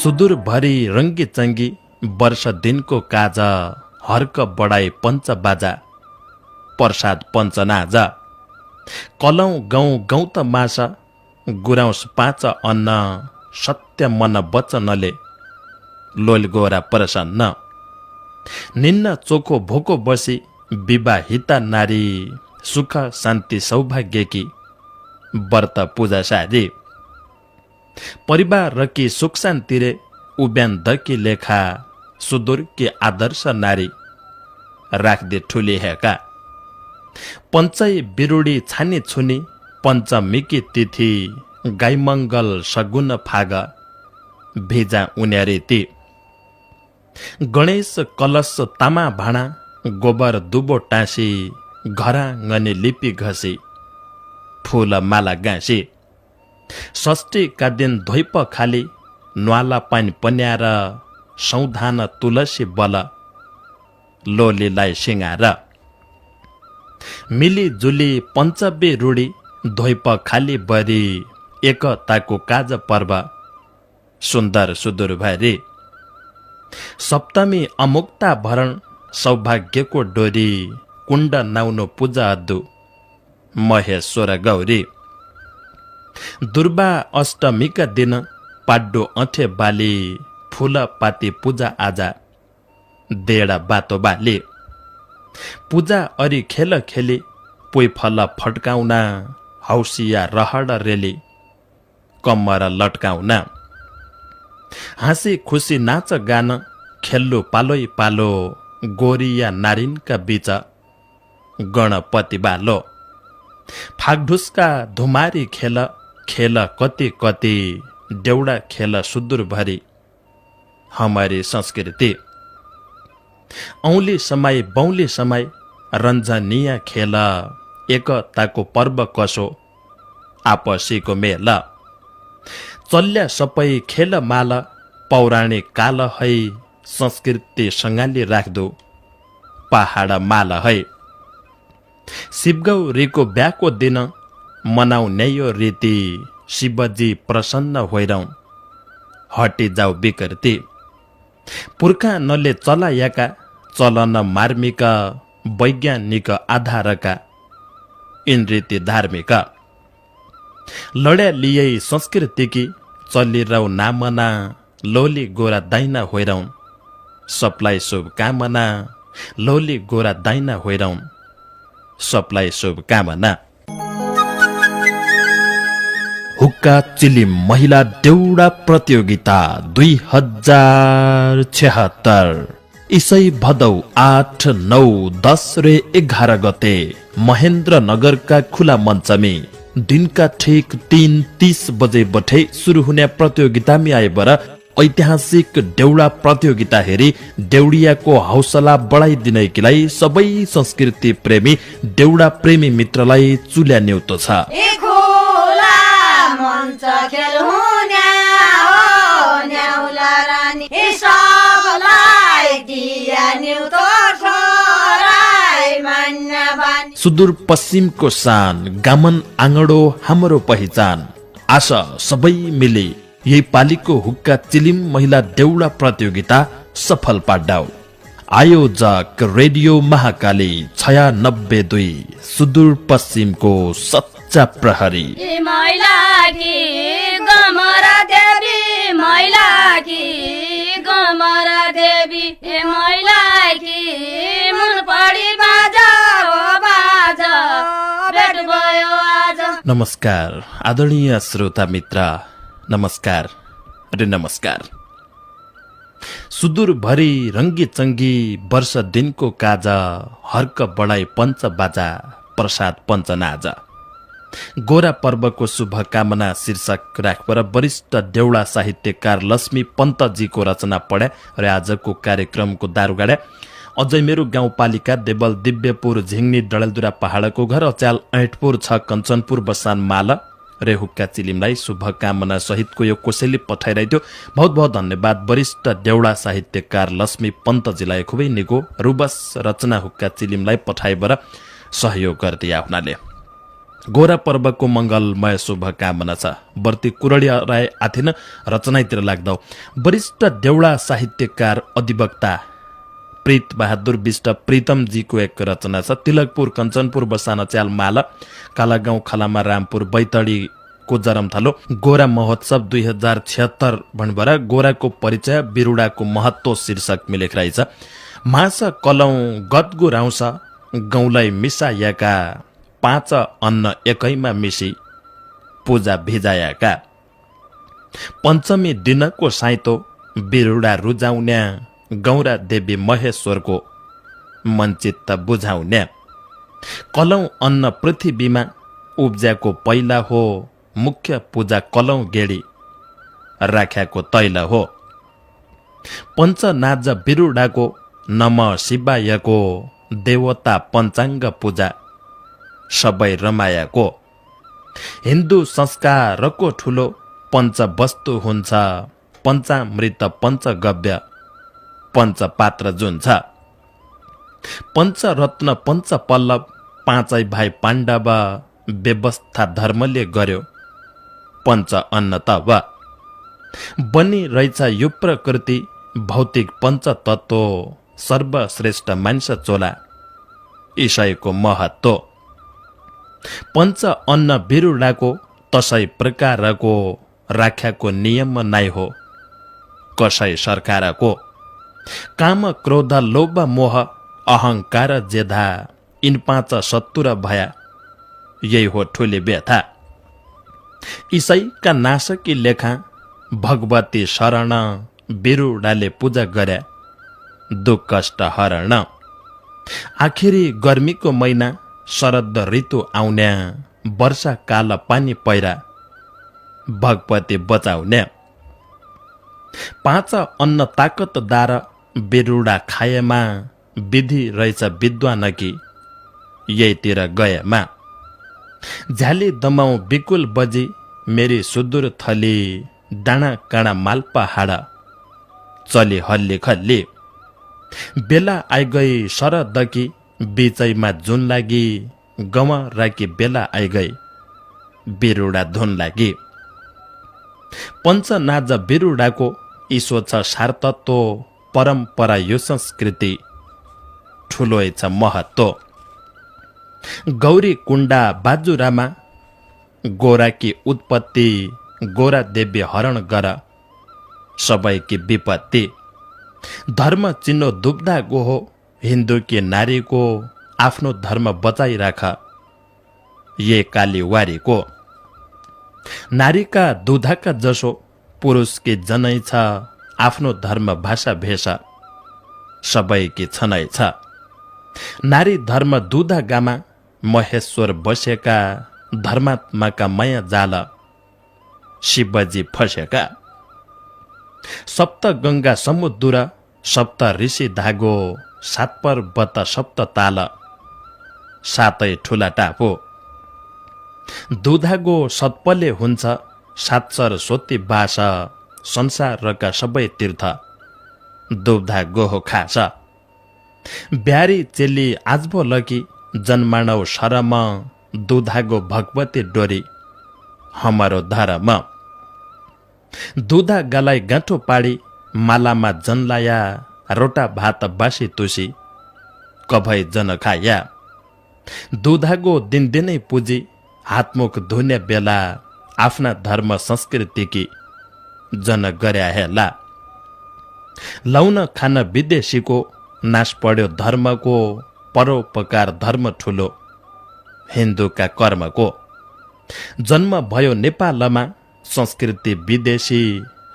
सुदूरभरि रङ्गी चङ्गी वर्ष दिनको काज हर्क बढाई पञ्च बाजा प्रसाद पञ्चनाज कलौं गौं गौत मास गुराउँस पाँच अन्न सत्य मन वचनले लोल गोरा प्रसन्न निन्न चोखो भोको बसी विवाहिता नारी सुख शान्ति सौभाग्यकी व्रत पूजा सारी परिवार रकी सुख शान्तिरे उब्यान दकी लेखा सुदूर की आदर्श नारी राख्दे ठुली हेका पञ्चै बिरुडी छानी छुनी पञ्चमीकी तिथि गाईमङ्गल सगुन फाग भेजा उन्यारी ती गणेश कलश तामा भाँडा गोबर दुबो टाँसी घरा ngani लिपि घसी फूल माला गाँसी षष्ठी का दिन धोइप खाली न्वाला पानी पन्याएर सौधान तुलसी बल लोलीलाई सिंगार मिली जुली पञ्चबे रूढी धोइप खाली बरी एकताको काज पर्व सुन्दर सुदूर भरी सप्तमी अमुक्ता भरण सौभाग्यको डोरी कुण्ड नाउनु पूजा अद्दु महेश्वर गौरी दुर्बा अष्टमीका दिन पाड्डो अठे बाली फूल पाती पूजा आजा देडा बातो बाली पूजा अरि खेल खेली पोइ फल फड्काउना हौसिया रहड रेली कम्मर लट्काउना हाँसी खुसी नाच गान खेल्लो पालोइ पालो गोरिया नारिनका बीच गणपति बालो फागढुस्का धुमारी खेल खेल कति कति देउडा खेल सुदूर भरी हमारी संस्कृति औली समय बौली समय रञ्जनीय खेल एकताको पर्व कसो आपसीको मेल चल्या सबै खेल माल पौराणिक काल है संस्कृति सँगाली राख्दो पहाड माल है शिवगौरीको ब्याको दिन मनाउने यो रीति शिवजी प्रसन्न होइरौं हटी जाऊ विकृति पुर्खा नले चलाएका चलन मार्मिक वैज्ञानिक आधारका यिन रीति धार्मिक लड्या लियै संस्कृतिकी चलिरौ नामना लोली गोरा दाइना होइरौं सबलाई शुभकामना लोली गोरा दाइना होइरौं सबलाई शुभकामना हुक्का चिलिम महिला देउडा प्रतियोगिता 2076 इसै भदौ 8, 9, 10 र 11 गते महेन्द्रनगरका खुला मञ्चमी दिनका ठिक 3:30 बजे बठे सुरु हुने प्रतियोगितामी आएबर ऐतिहासिक देउडा प्रतियोगिता हेरी देउडियाको हौसला बढाइदिनैकीलाई सबै संस्कृति प्रेमी देउडा प्रेमी मित्रलाई चुल्या न्युतो छ। सुदूर पश्चिमको शान गामन आँगडो हाम्रो पहिचान आशा सबै मिली यही पालीको हुक्का चिलिम महिला देउडा प्रतियोगिता सफल पाड्डाउ। आयोजक रेडियो महाकाली 96.2 सुदूर पश्चिमको सच्चा प्रहरी। नमस्कार आदरणीय श्रोता मित्र, नमस्कार रे नमस्कार। सुदूरभरि रङ्गी चङ्गी वर्ष दिनको काज हर्क बढाई पञ्च बाजा प्रसाद पञ्चनाज गोरा पर्वको शुभकामना शीर्षक राखेर वरिष्ठ देउडा साहित्यकार लक्ष्मी पन्तजीको रचना पढे र आजको कार्यक्रमको दारू गाडे। अझै मेरो गाउँपालिका देवल दिव्यपुर झिङ्नी डडेलधुरा पहाडको घर अच्याल ऐठपुर 6 कञ्चनपुर बसान माल रे हुक्का चिलिमलाई शुभकामना सहितको यो कोसेली पठाइरहेथ्यो। बहुत बहुत धन्यवाद वरिष्ठ देउडा साहित्यकार लक्ष्मी पन्तजीलाई खुबै निको रुबस रचना हुक्का चिलिमलाई पठाइबर सहयोग गरिदिया हुनाले। गोरा पर्वको मङ्गलमय शुभकामना छ। बर्ती कुरडिया राय आथिन रचनातिर लाग्दौ। वरिष्ठ देउडा साहित्यकार अधिवक्ता प्रीत बहादुर विष्ट प्रीतमजीको एक रचना छ। तिलकपुर कञ्चनपुर बसाना च्याल माला कालागाउँ खलामा रामपुर बैतडीको जरमथलो गोरा महोत्सव 2076 भन्नुभएर गोराको परिचय बिरुडाको महत्व शीर्षक मिलेख रहेछ। मास कलौं गदगु राउँछ गौलाई मिसाएका 5 अन्न एकैमा मिसी पूजा भिजाएका पञ्चमी दिनको साइतो बिरुडा रुजाउने गौरा देवी महेश्वरको मनचित्त बुझाउने कलौं अन्न पृथ्वीमा उब्ज्याको पहिला हो मुख्य पूजा कलौं गेडी राख्याको तैल हो पञ्चनाज बिरुडाको नम शिवायको देवता पञ्चाङ्ग पूजा सबै रमायाको हिन्दू संस्कारको ठुलो पञ्चवस्तु हुन्छ पञ्चामृत पञ्चगव्य पञ्चपात्र जुन छ पञ्चरत्न पञ्चपल्लव 5 भाइ पाण्डव व्यवस्था धर्मले गर्यो पञ्च अन्न तब बनी रहेछ यो प्रकृति भौतिक पञ्चतत्व सर्वश्रेष्ठ मानिस चोला ईशयको महत्व पञ्च अन्न बिरुडाको तसै प्रकारको राख्याको नियम नाइ हो कसै सरकारको काम क्रोध लोभ मोह अहंकार जेधा यिन 5 शत्रु भया यही हो ठुली व्यथा ईशैका नाशकी लेखा भगवती शरण बिरुडाले पूजा गर्या दुख कष्ट हरण आखिरी गर्मीको महिना शरद ऋतु आउने वर्षा काल पानी पैरा भगवती बचाउने 5 अन्न ताकतदार बिरुडा खाएमा विधि रहेछ विद्वान कि यहीतिर गएमा झ्याली दमाउ बिकुल बजी मेरी सुदूर थली डाँडा काँडा माल्पा हाडा चली हल्ली खल्ली बेला आइगई शरदकी बिचैमा जुन लागि गम राखी बेला आइगई बिरुडा धुन लागि पञ्चनाज बिरुडाको ईश्वर छ सारतत्व परम्परा यो संस्कृति ठुलो छ महत्व गौरी कुण्डा बाजुरामा गोराकी उत्पत्ति गोरा देवी हरण गर सबैकी विपत्ति धर्म चिन्ह दुब्धा गोहो हिन्दूकी नारीको आफ्नो धर्म बचाइराख ये कालीवारीको नारीका दुधाका जसो पुरुषकी जनै छ आफ्नो धर्म भाषा भेषा सबैकी छनै छ नारी धर्म दुधा गामा महेश्वर बसेका धर्मात्माका माया जाल शिवजी फसेका सप्त गंगा समुद्र सप्त ऋषि धागो 7 पर्वत सप्त ताल 7 ठुला टापो दुधागो सतपले हुन्छ 7 सरस्वती बास संसारका सबै तीर्थ दुधा गोहो खास ब्यारी चेली आज बोलकी जन्मानौ शरम दुधागो भगवती डोरी हमारो धर्म दुधा गलाई गाँठो पाडी मालामा जनलाया रोटा भात बासी तुसी कभै जन खाया दुधागो दिन दिनै पुजी हातमुख धुने बेला आफ्ना धर्म संस्कृतिकी जन गर्या हेला लौन खान विदेशीको नाश पर्यो धर्मको परोपकार धर्म ठुलो हिन्दूका कर्मको जन्म भयो नेपालमा संस्कृति विदेशी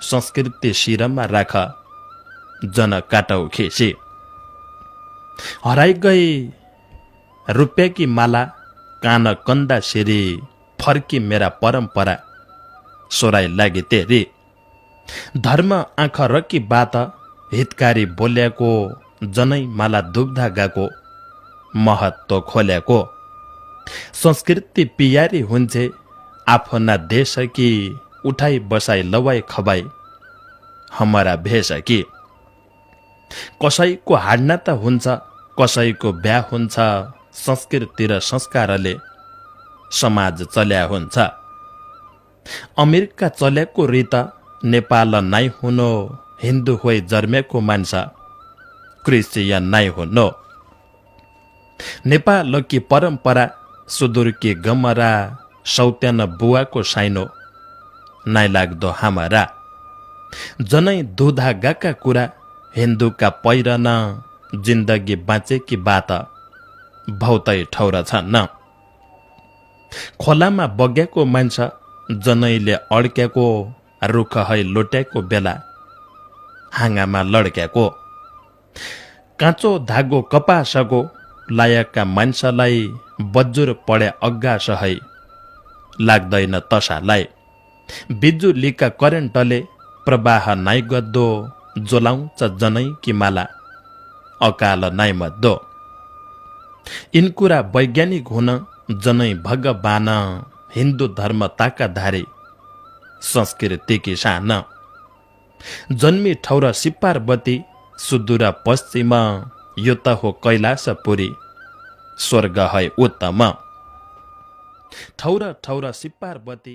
संस्कृति शिरमा राख जन काटौ खिसी हराइ गई रुपैयाँकी माला कान कन्दा सिरी फर्की मेरा परम्परा सोराइ लागि तेरी धर्म आँखा रकी बात हितकारी बोल्याको जनै माला दुब्धा गाको महत्व खोल्याको संस्कृति पियारी हुन्छे आफ्ना देश कि उठाई बसाई लवाई खबाई हमारा भेष कि कसैको हाड्ना त हुन्छ कसैको ब्या हुन्छ संस्कृति र संस्कारले समाज चल्या हुन्छ। अमेरिका चलेको रीत नेपाल नाइ हुनो, हिन्दू होइ जन्मेको मान्छ क्रिस्चियन नाइ हुनो। नेपालकी परम्परा सुदूरकी गमरा, सौत्यान बुवाको साइनो नाइ लाग्दो हामरा। जनै दुधा गाका कुरा हिन्दूका पैरन, जिन्दगी बाँचेकी बात भौतै ठौर छन्। खोलामा बगेको मान्छ जनैले अड्क्याको, रुख है लुट्याको बेला हाँगामा लड्क्याको। काँचो धागो कपासको लायकका मान्छेलाई बज्जुर पढे अग्गास है लाग्दैन तसालाई। बिजुलीका करेन्टले प्रवाह नाइ गद्दो, जोलाउँछ जनैकी माला अकाल नाइ मद्दो। यिनकुरा वैज्ञानिक हुन जनै भगवान, हिन्दू धर्म ताकाधारी संस्कृतिकी शान। जन्मी ठौर सिपारबती सुदूर पश्चिम, यो त हो कैलाशपुरी स्वर्ग है उत्तम। ठौर ठौर सिपारबती